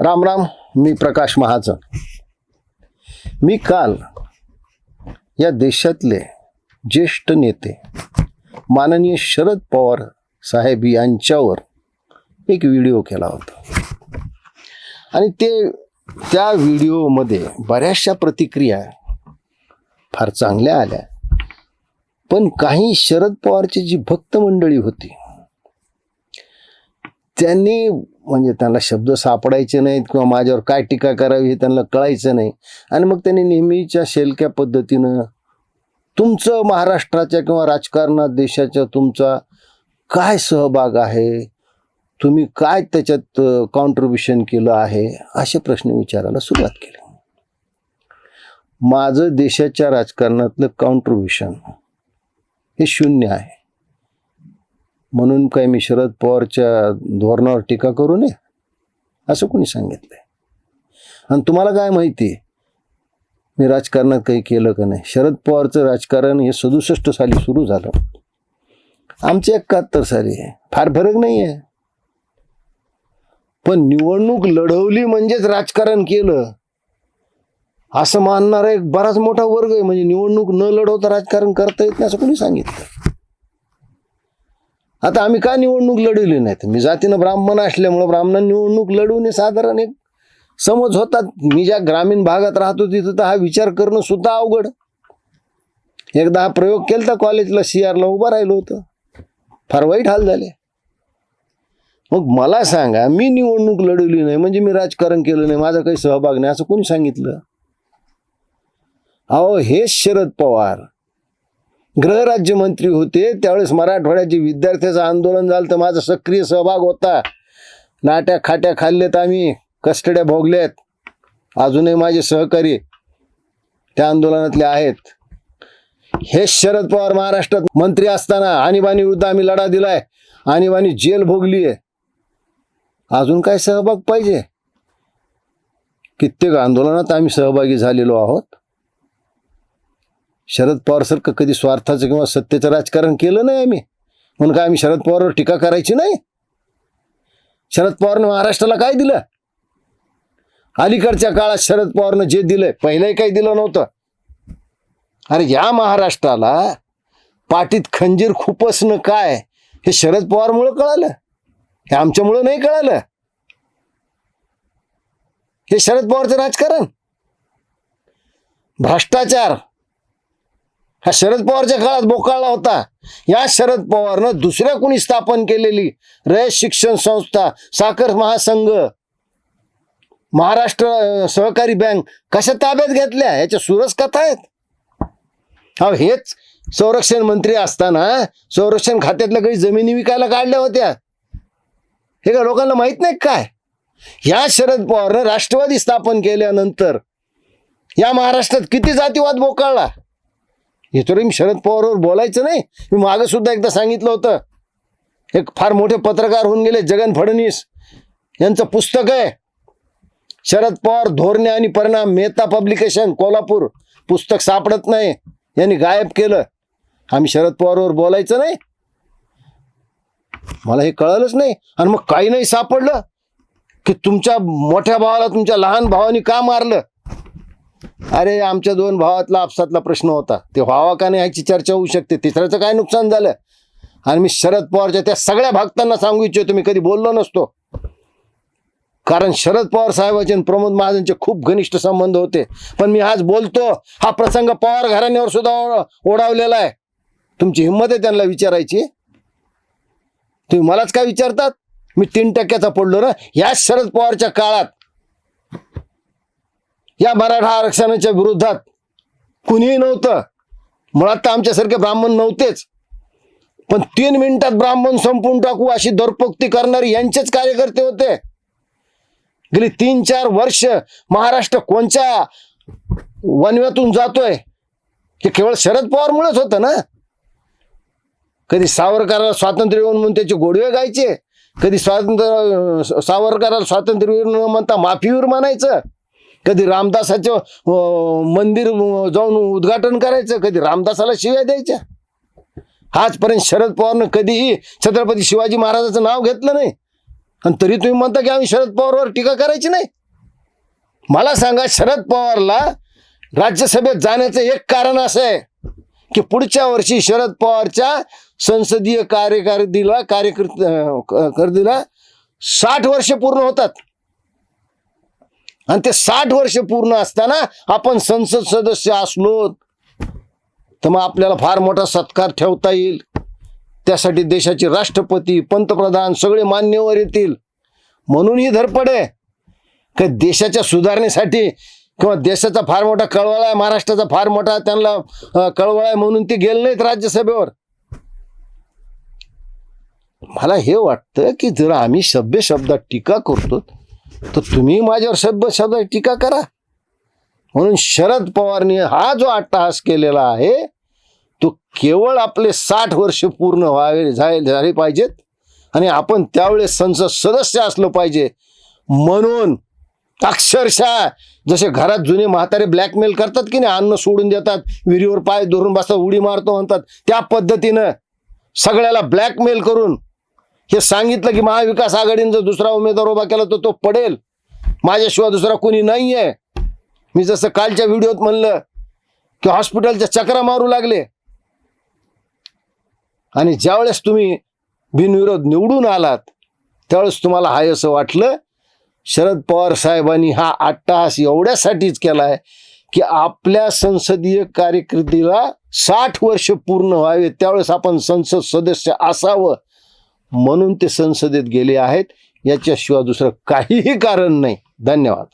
राम राम. मी प्रकाश महाजन. मी काल या देशातले ज्येष्ठ नेते माननीय शरद पवार साहेब यांच्यावर एक व्हिडिओ केला होता आणि त्या व्हिडिओमध्ये बऱ्याचशा प्रतिक्रिया फार चांगल्या आल्या, पण काही शरद पवारची जी भक्त मंडळी होती त्यांनी म्हणजे त्यांना शब्द सापडायचे नाहीत किंवा माझ्यावर काय टीका करावी हे त्यांना कळायचं नाही आणि मग त्यांनी नेहमीच्या शेलक्या पद्धतीनं तुमचं महाराष्ट्राच्या किंवा राजकारणात देशाच्या तुमचा काय सहभाग आहे, तुम्ही काय त्याच्यात कॉन्ट्रीब्युशन केलं आहे, असे प्रश्न विचारायला सुरुवात केली. माझं देशाच्या राजकारणातलं कॉन्ट्रीब्युशन हे 0 आहे. म्हणून काय मी शरद पवारच्या धोरणावर टीका करू नये असं कोणी सांगितलंय? आणि तुम्हाला काय माहिती मी राजकारणात काही केलं का नाही? शरद पवारचं राजकारण हे 67 साली सुरू झालं, आमचे 71 साली आहे. फार फरक नाही आहे. पण निवडणूक लढवली म्हणजेच राजकारण केलं असं मानणारा एक बराच मोठा वर्ग आहे. म्हणजे निवडणूक न लढवता राजकारण करता येत नाही असं कोणी सांगितलं? आता आम्ही का निवडणूक लढवली नाही? तर मी जातीनं ब्राह्मण असल्यामुळं ब्राह्मणांनी निवडणूक लढवणे साधारण एक समज होतात. मी ज्या ग्रामीण भागात राहतो तिथं तर हा विचार करणं सुद्धा अवघड. एकदा हा प्रयोग केला कॉलेजला, CRला उभं राहिलो होतं, फार वाईट हाल झाले. मग मला सांगा, मी निवडणूक लढवली नाही म्हणजे मी राजकारण केलं नाही, माझा काही सहभाग नाही असं कोणी सांगितलं? अहो, हेच शरद पवार गृहराज्यमंत्री होते त्यावेळेस मराठवाड्याचे विद्यार्थ्याचं आंदोलन झालं तर माझा सक्रिय सहभाग होता. लाट्या खाट्या खाल्लेत आम्ही, कस्टड्या भोगल्यात. अजूनही माझे सहकारी त्या आंदोलनातले आहेत. हे शरद पवार महाराष्ट्रात मंत्री असताना आणीबाणी विरुद्ध आम्ही लढा दिलाय, आणीबाणी जेल भोगली आहे. अजून काय सहभाग पाहिजे? कित्येक आंदोलनात आम्ही सहभागी झालेलो आहोत. शरद पवारसारखं कधी स्वार्थाचं किंवा सत्तेचं राजकारण केलं नाही आम्ही. म्हणून काय आम्ही शरद पवारवर टीका करायची नाही? शरद पवारनं महाराष्ट्राला काय दिलं? अलीकडच्या काळात शरद पवारनं जे दिलंय पहिलंही काही दिलं नव्हतं. अरे या महाराष्ट्राला पाठीत खंजीर खुपसणं काय हे शरद पवारमुळं कळालं, हे आमच्यामुळं नाही कळालं. हे शरद पवारचं राजकारण. भ्रष्टाचार हा शरद पवारच्या काळात बोकाळला होता. या शरद पवारनं दुसऱ्या कुणी स्थापन केलेली रयत शिक्षण संस्था, साखर महासंघ, महाराष्ट्र सहकारी बँक कशा ताब्यात घेतल्या याच्या सुरस कथा आहेत. हा, हेच संरक्षण मंत्री असताना संरक्षण खात्यातल्या काही जमिनी विकायला काढल्या होत्या. हे का लोकांना माहित नाही काय? या शरद पवारनं राष्ट्रवादी स्थापन केल्यानंतर या महाराष्ट्रात किती जातीवाद बोकाळला हे तरी मी शरद पवारवर बोलायचं नाही. मी मागं सुद्धा एकदा सांगितलं होतं. एक फार मोठे पत्रकार होऊन गेले जगन फडणवीस, यांचं पुस्तक आहे शरद पवार धोरणे आणि परिणाम, मेहता पब्लिकेशन कोल्हापूर. पुस्तक सापडत नाही, यांनी गायब केलं. आम्ही शरद पवारवर बोलायचं नाही? मला हे कळलंच नाही. आणि मग काही नाही सापडलं की तुमच्या मोठ्या भावाला तुमच्या लहान भावानी का मारलं? अरे आमच्या 2 भावातला आपसातला प्रश्न होता, ते व्हावा का नाही ह्याची चर्चा होऊ शकते. तिसऱ्याचं काय नुकसान झालं? आणि मी शरद पवारच्या त्या सगळ्या भक्तांना सांगू इच्छितो, मी कधी बोललो नसतो. कारण शरद पवार साहेबांचे आणि प्रमोद महाजनचे खूप घनिष्ठ संबंध होते. पण मी आज बोलतो, हा प्रसंग पवार घराण्यावर सुद्धा ओढावलेला आहे. तुमची हिंमत आहे त्यांना विचारायची? तुम्ही मलाच काय विचारतात? मी 3% पडलो ना. या शरद पवारच्या काळात या मराठा आरक्षणाच्या विरोधात कुणीही नव्हतं. मुळात तर आमच्यासारखे ब्राह्मण नव्हतेच. पण 3 मिनिटात ब्राह्मण संपून टाकू अशी दरपोक्ती करणारे यांचेच कार्यकर्ते होते. गेली 3-4 वर्ष महाराष्ट्र कोणच्या वनव्यातून जातोय हे केवळ शरद पवारमुळेच होतं ना. कधी सावरकराला स्वातंत्र्य म्हणून त्याचे गोडवे गायचे, कधी सावरकराला स्वातंत्र्यवीर न म्हणता माफीवीर म्हणायचं, कधी रामदासाचं मंदिर जाऊन उद्घाटन करायचं, कधी रामदासाला शिव्या द्यायच्या. आजपर्यंत शरद पवारनं कधीही छत्रपती शिवाजी महाराजाचं नाव घेतलं नाही. आणि तरी तुम्ही म्हणता की आम्ही शरद पवारवर टीका करायची नाही. मला सांगा, शरद पवारला राज्यसभेत जाण्याचं एक कारण असं आहे की पुढच्या वर्षी शरद पवारच्या संसदीय कार्यकर्दीला 60 वर्ष पूर्ण होतात. आणि ते 60 वर्ष पूर्ण असताना आपण संसद सदस्य असलो तर मग आपल्याला फार मोठा सत्कार ठेवता येईल. त्यासाठी देशाचे राष्ट्रपती, पंतप्रधान सगळे मान्यवर येतील. म्हणून ही धडपड आहे की देशाच्या सुधारणेसाठी, किंवा देशाचा फार मोठा कळवळा आहे, महाराष्ट्राचा फार मोठा त्यांना कळवळा आहे म्हणून ते गेले नाहीत राज्यसभेवर. मला हे वाटतं की जर आम्ही सभ्य शब्दात टीका करतो तर तुम्ही माझ्यावर सभ्य शब्दात टीका करा. म्हणून शरद पवारने हा जो अट्टहास केलेला आहे तो केवळ आपले 60 वर्ष पूर्ण झाले पाहिजेत आणि आपण त्यावेळेस संसद सदस्य असलो पाहिजे. म्हणून अक्षरशः जसे घरात जुने म्हातारे ब्लॅकमेल करतात की नाही, अन्न सोडून देतात, विहिरीवर पाय धरून बसतात, उडी मारतो म्हणतात, त्या पद्धतीनं सगळ्याला ब्लॅकमेल करून हे सांगितलं की महाविकास आघाडीने जर दुसरा उमेदवार उभा केला तर तो पडेल, माझ्याशिवाय दुसरा कोणी नाही आहे. मी जसं कालच्या व्हिडिओत म्हणलं की हॉस्पिटलच्या चक्रा मारू लागले. आणि ज्यावेळेस तुम्ही बिनविरोध निवडून आलात त्यावेळेस तुम्हाला हाय असं वाटलं. शरद पवार साहेबांनी हा अट्टहास एवढ्यासाठीच केलाय की आपल्या संसदीय कारकिर्दीला 60 वर्ष पूर्ण व्हावे, त्यावेळेस आपण संसद सदस्य असावं म्हणून ते संसदेत गेले आहेत. याच्याशिवाय दुसरं काहीही कारण नाही. धन्यवाद.